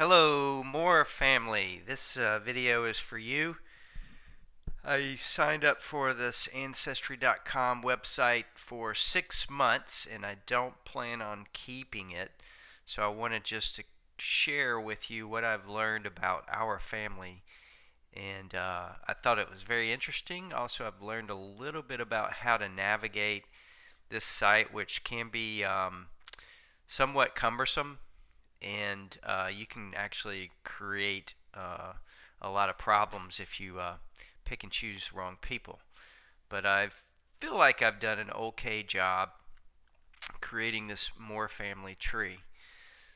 Hello, Moore family. This video is for you. I signed up for this Ancestry.com website for 6 months and I don't plan on keeping it. So I wanted just to share with you what I've learned about our family. And I thought it was very interesting. Also, I've learned a little bit about how to navigate this site, which can be somewhat cumbersome, and you can actually create a lot of problems if you pick and choose the wrong people. But I feel like I've done an okay job creating this Moore family tree.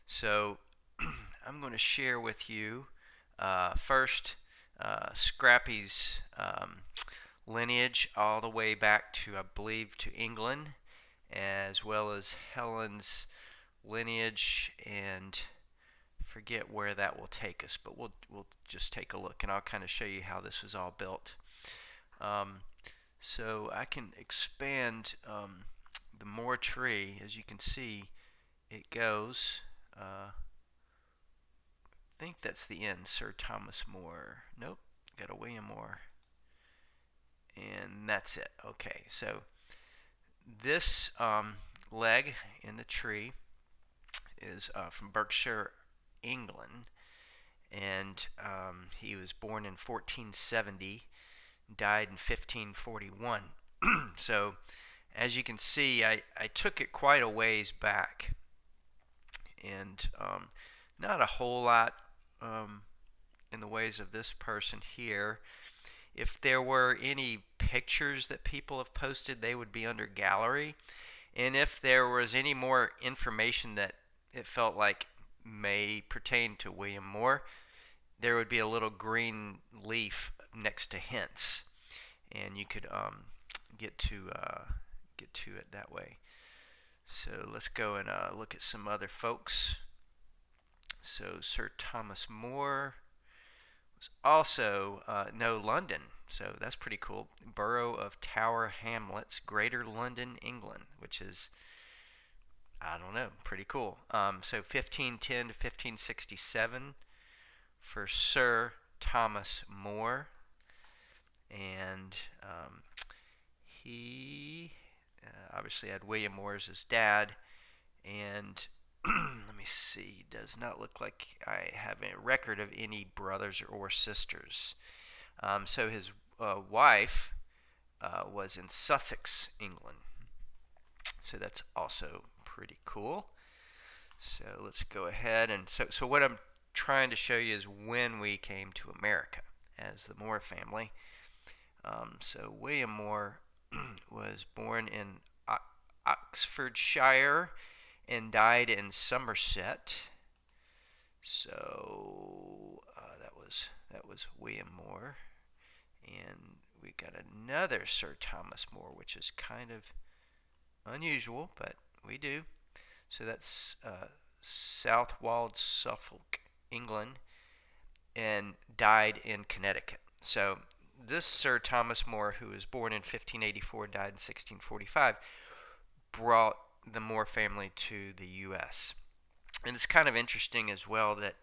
So I'm going to share with you first Scrappy's lineage all the way back to, I believe, to England, as well as Helen's lineage, and forget where that will take us, but we'll just take a look and I'll kind of show you how this was all built. Um, so I can expand the Moore tree. As you can see, it goes. I think that's the end. Sir Thomas More. Nope, got a William Moore, and that's it. Okay, so this leg in the tree is from Berkshire, England, and he was born in 1470, died in 1541. So as you can see, I took it quite a ways back, and not a whole lot in the ways of this person here. If there were any pictures that people have posted, they would be under gallery. And if there was any more information that it felt like may pertain to William Moore, there would be a little green leaf next to hints, and you could get to it that way. So let's go and look at some other folks. So Sir Thomas More was also London. So that's pretty cool. Borough of Tower Hamlets, Greater London, England, which is, I don't know, pretty cool. So 1510 to 1567 for Sir Thomas More, and he obviously had William Moore as his dad, and let me see, does not look like I have a record of any brothers or sisters. So his wife was in Sussex, England. So that's also pretty cool. So let's go ahead, and so what I'm trying to show you is when we came to America as the Moore family. So William Moore was born in Oxfordshire and died in Somerset. So that was William Moore, and we got another Sir Thomas More, which is kind of unusual, but we do. So that's Southwold, Suffolk, England, and died in Connecticut. So this Sir Thomas More, who was born in 1584, died in 1645, brought the More family to the U.S. And it's kind of interesting as well that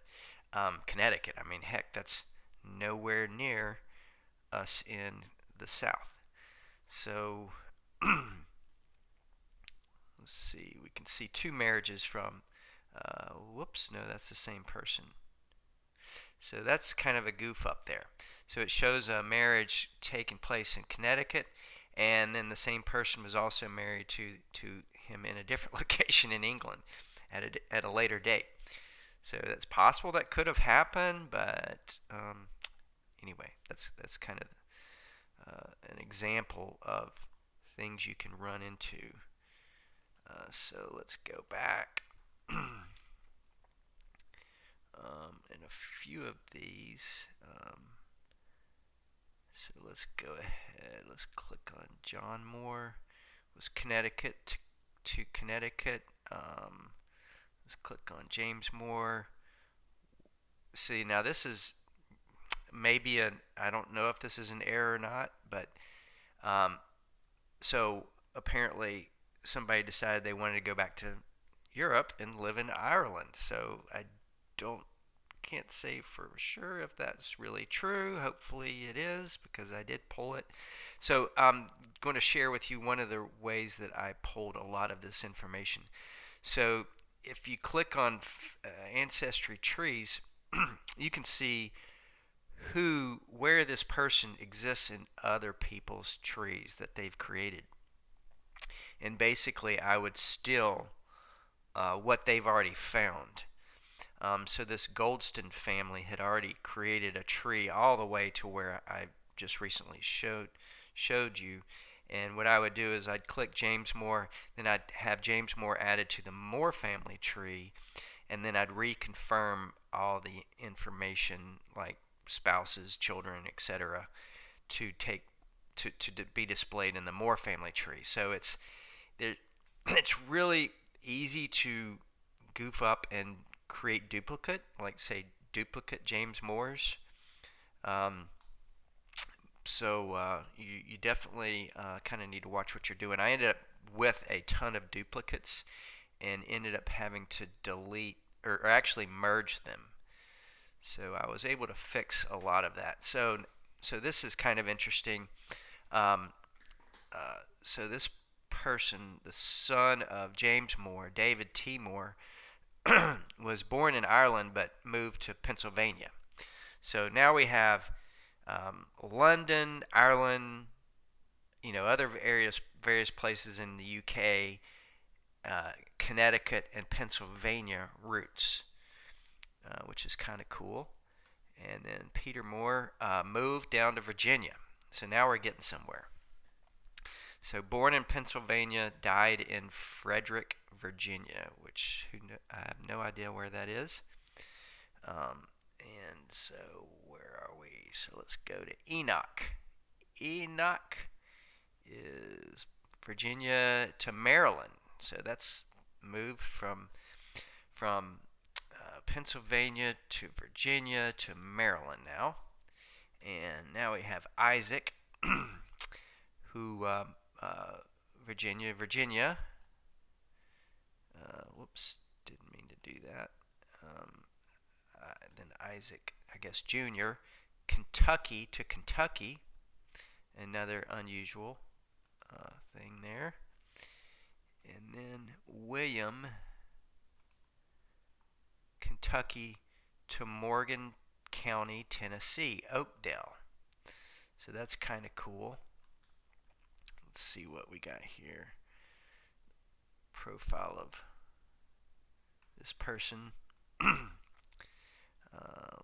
Connecticut, I mean, heck, that's nowhere near us in the South. So let's see, we can see two marriages from, whoops, no, that's the same person. So that's kind of a goof up there. So it shows a marriage taking place in Connecticut, and then the same person was also married to him in a different location in England at a later date. So that's possible that could have happened, but anyway, that's kind of an example of things you can run into. So let's go back. And a few of these. So let's go ahead. Let's click on John Moore. It was Connecticut to Connecticut. Let's click on James Moore. See, now this is maybe I don't know if this is an error or not, but so apparently somebody decided they wanted to go back to Europe and live in Ireland. So I don't can't say for sure if that's really true. Hopefully it is because I did pull it. So I'm going to share with you one of the ways that I pulled a lot of this information. So if you click on ancestry trees, you can see where this person exists in other people's trees that they've created. And basically, I would steal what they've already found. So this Johnston family had already created a tree all the way to where I just recently showed you. And what I would do is I'd click James Moore, then I'd have James Moore added to the Moore family tree, and then I'd reconfirm all the information like spouses, children, etc. to take to be displayed in the Moore family tree. So it's really easy to goof up and create duplicate, like say duplicate James Moores. Um, so you definitely kind of need to watch what you're doing. I ended up with a ton of duplicates and ended up having to delete or actually merge them. So I was able to fix a lot of that. So this is kind of interesting. Um, so this person, the son of James Moore, David T. Moore, was born in Ireland but moved to Pennsylvania. So now we have London, Ireland, other various places in the UK, Connecticut, and Pennsylvania roots, which is kind of cool. And then Peter Moore moved down to Virginia. So now we're getting somewhere. So born in Pennsylvania, died in Frederick, Virginia, which I have no idea where that is. And so where are we? So let's go to Enoch. Enoch is Virginia to Maryland. So that's moved from Pennsylvania to Virginia to Maryland now. And now we have Isaac, who Virginia. Whoops, didn't mean to do that. Then Isaac, I guess Jr. Kentucky to Kentucky. Another unusual thing there. And then William, Kentucky to Morgan County, Tennessee, Oakdale. So that's kind of cool. Let's see what we got here. Profile of this person.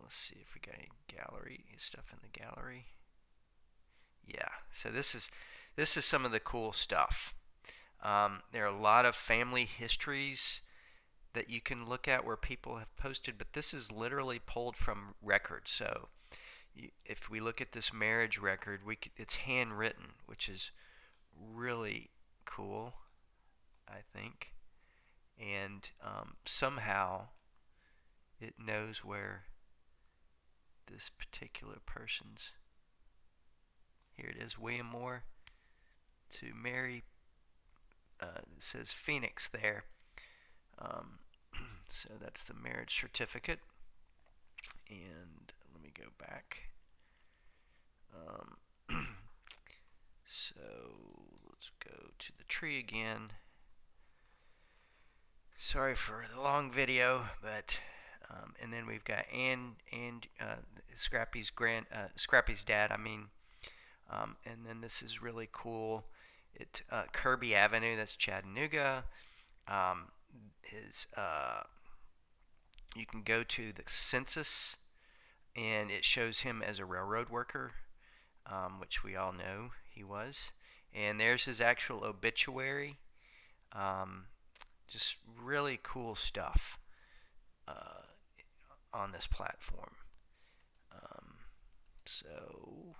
Let's see if we got any gallery stuff in the gallery. Yeah, so this is some of the cool stuff. There are a lot of family histories that you can look at where people have posted, but this is literally pulled from records. So if we look at this marriage record, it's handwritten, which is really cool, I think. And somehow it knows where this particular person's. Here it is, William Moore to Mary. It says Phoenix there. So that's the marriage certificate. And let me go back. So let's go to the tree again. Sorry for the long video, but and then we've got Scrappy's dad. And then this is really cool. Kirby Avenue, that's Chattanooga. You can go to the census, and it shows him as a railroad worker, which we all know he was. And there's his actual obituary. Just really cool stuff on this platform. So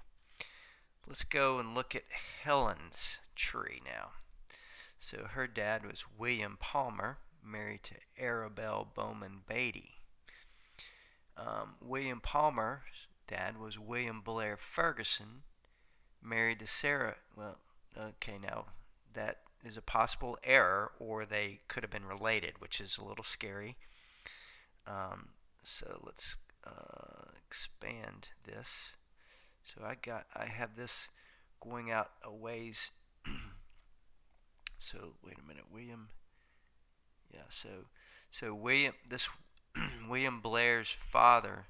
let's go and look at Helen's tree now. So her dad was William Palmer, married to Arabelle Bowman Beatty. William Palmer's dad was William Blair Ferguson, married to Sarah. Well, okay, now that is a possible error, or they could have been related, which is a little scary. So let's expand this. So I have this going out a ways. So wait a minute, William. Yeah, so William this William Blair's father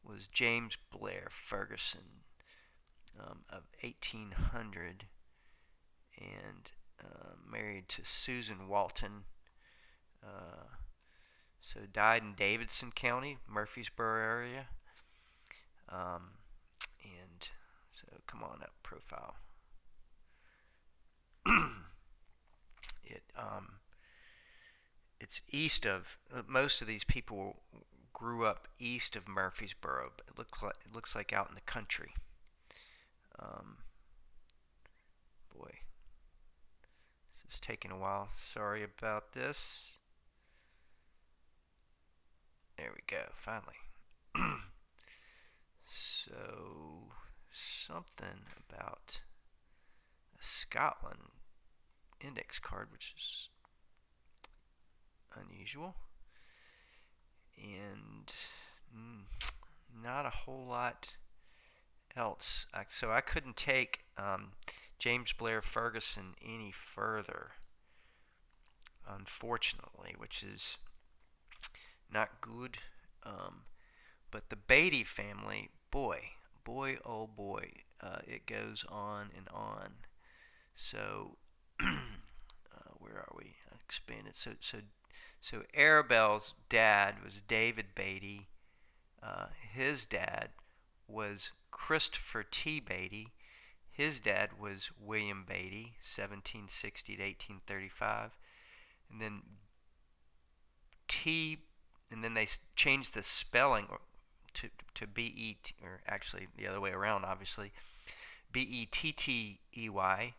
was James Blair Ferguson of 1800 and married to Susan Walton. Uh, so died in Davidson County, Murfreesboro area. And so come on up, profile. it It's east of most of these people grew up east of Murfreesboro. But it looks like out in the country. Um, Boy, this is taking a while. Sorry about this. There we go, finally. So, something about a Scotland index card, which is unusual. And not a whole lot else. So I couldn't take James Blair Ferguson any further, unfortunately, which is not good. But the Beatty family, boy, oh boy, it goes on and on. So, where are we? Expanded. So Arabelle's dad was David Beatty. His dad was Christopher T. Beatty. His dad was William Beatty, 1760 to 1835. And then they changed the spelling to B-E-T, or actually the other way around, obviously, B-E-T-T-E-Y.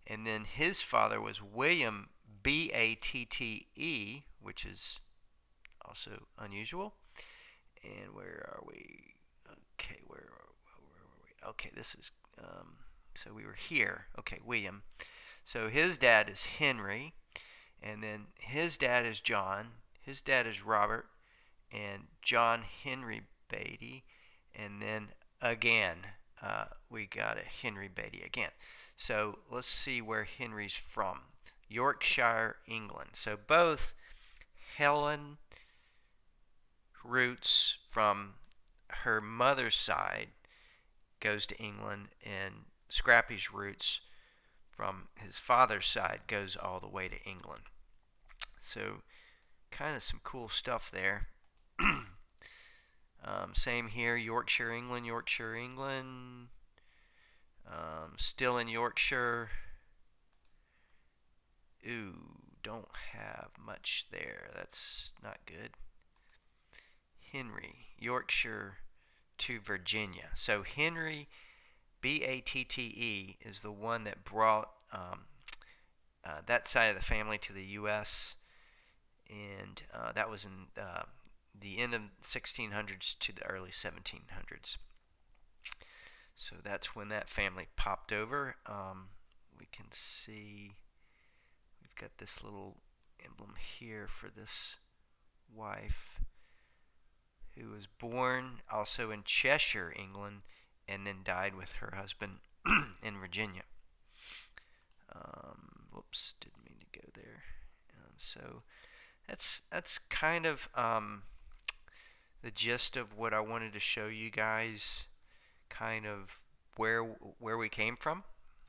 And then his father was William B-A-T-T-E, which is also unusual. And where are we? Okay, where were we? Okay, this is, so we were here. Okay, William. So his dad is Henry, and then his dad is John, his dad is Robert, and John Henry Beatty, and then again, we got a Henry Beatty again. So let's see where Henry's from. Yorkshire, England. So both Helen roots from her mother's side goes to England, and Scrappy's roots from his father's side goes all the way to England. So kind of some cool stuff there. Same here, Yorkshire, England, Yorkshire, England. Still in Yorkshire. Ooh, don't have much there. That's not good. Henry, Yorkshire to Virginia. So Henry, B-A-T-T-E, is the one that brought that side of the family to the U.S., and that was in the end of 1600s to the early 1700s. So that's when that family popped over. We can see we've got this little emblem here for this wife who was born also in Cheshire, England, and then died with her husband in Virginia. Whoops, didn't mean to go there. So that's kind of the gist of what I wanted to show you guys, kind of where we came from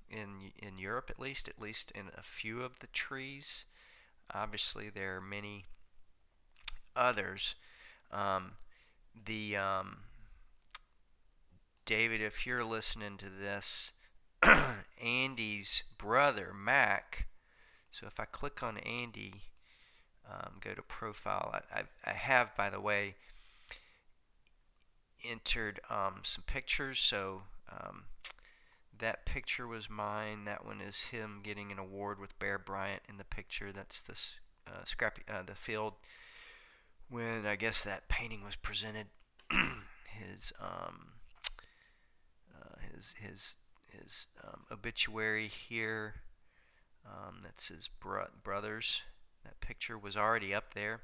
in Europe, at least in a few of the trees. Obviously, there are many others. David, if you're listening to this, Andy's brother Mac. So if I click on Andy, go to profile. I have, by the way, entered some pictures. So that picture was mine. That one is him getting an award with Bear Bryant in the picture. That's this Scrappy, the field when I guess that painting was presented. his obituary here. That's his brothers. That picture was already up there.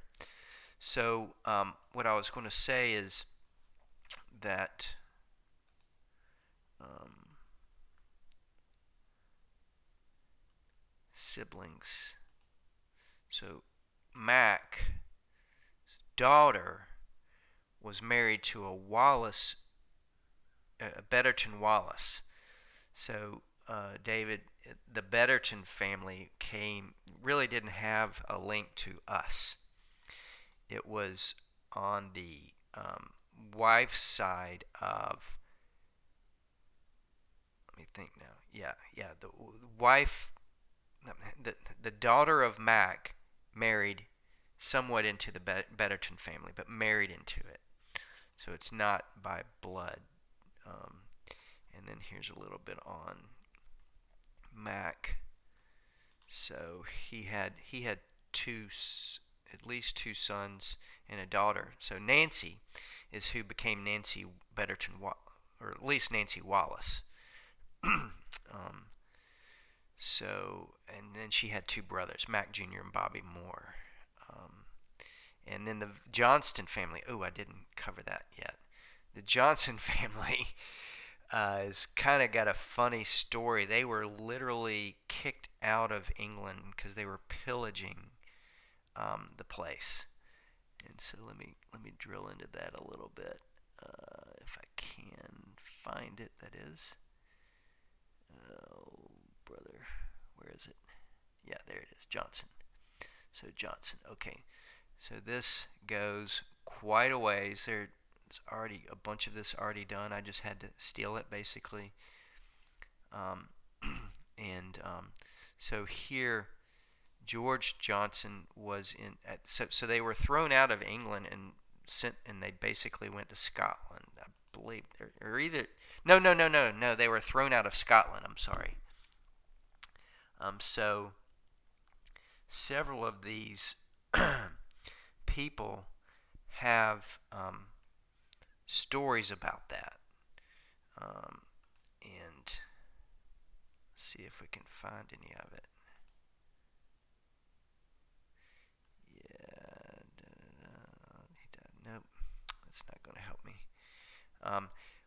So what I was going to say is that um, siblings. So Mac's daughter was married to a Wallace, a Betterton Wallace. So David, the Betterton family really didn't have a link to us. It was on the wife's side of, let me think now. Yeah, the wife, the daughter of Mac married somewhat into the Betterton family, but married into it. So it's not by blood. Um, and then here's a little bit on Mac. So he had two, at least two sons and a daughter. So Nancy is who became Nancy Betterton, or at least Nancy Wallace. um, and then she had two brothers, Mac Jr. and Bobby Moore. Um, and then the Johnston family. Oh, I didn't cover that yet. The Johnston family has kind of got a funny story. They were literally kicked out of England because they were pillaging the place. And so let me drill into that a little bit, if I can find it. That is, oh brother, where is it? Yeah, there it is, Johnson. So Johnson. Okay, so this goes quite a ways. There's already a bunch of this already done. I just had to steal it basically. Um, and so here, George Johnson was in. So they were thrown out of England and sent, and they basically went to Scotland, I believe. Or either no. They were thrown out of Scotland. I'm sorry. So several of these people have stories about that. And see if we can find any of it. Yeah, nope, that's not going to help me.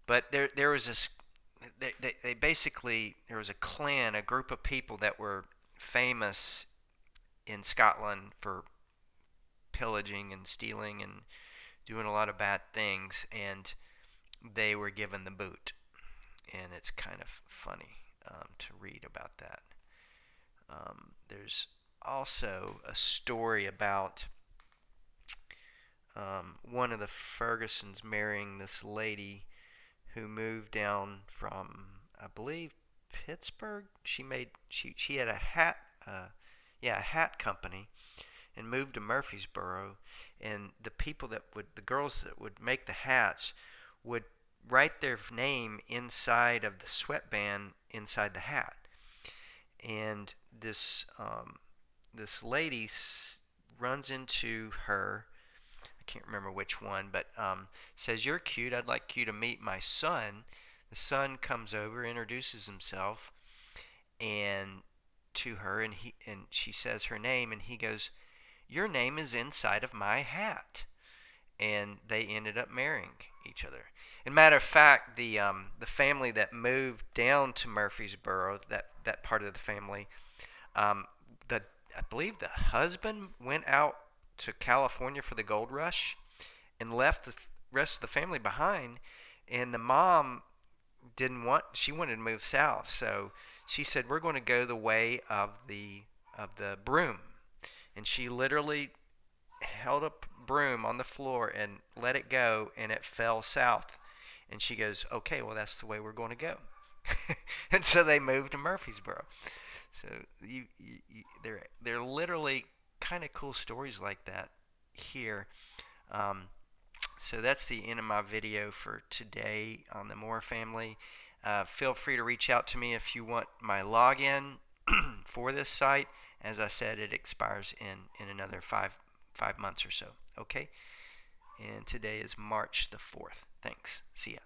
But there was this. They basically, there was a clan, a group of people that were famous in Scotland for pillaging and stealing and doing a lot of bad things, and they were given the boot. And it's kind of funny to read about that. There's also a story about one of the Fergusons marrying this lady who moved down from, I believe, Pittsburgh. She had a hat, a hat company, and moved to Murfreesboro. And the girls that would make the hats would write their name inside of the sweatband inside the hat. And this lady runs into her. I can't remember which one, but says, "You're cute. I'd like you to meet my son." The son comes over, introduces himself, and to her, and she says her name, and he goes, "Your name is inside of my hat." And they ended up marrying each other. And matter of fact, the family that moved down to Murfreesboro, that part of the family, um, the I believe the husband went out to California for the gold rush and left the rest of the family behind. And the mom she wanted to move south, so she said, "We're going to go the way of the broom." And she literally held a broom on the floor and let it go, and it fell south. And she goes, "Okay, well, that's the way we're going to go." And so they moved to Murfreesboro. So they're literally kind of cool stories like that here. So that's the end of my video for today on the Moore family. Feel free to reach out to me if you want my login for this site. As I said, it expires in another five months or so. Okay? And today is March the 4th. Thanks. See ya.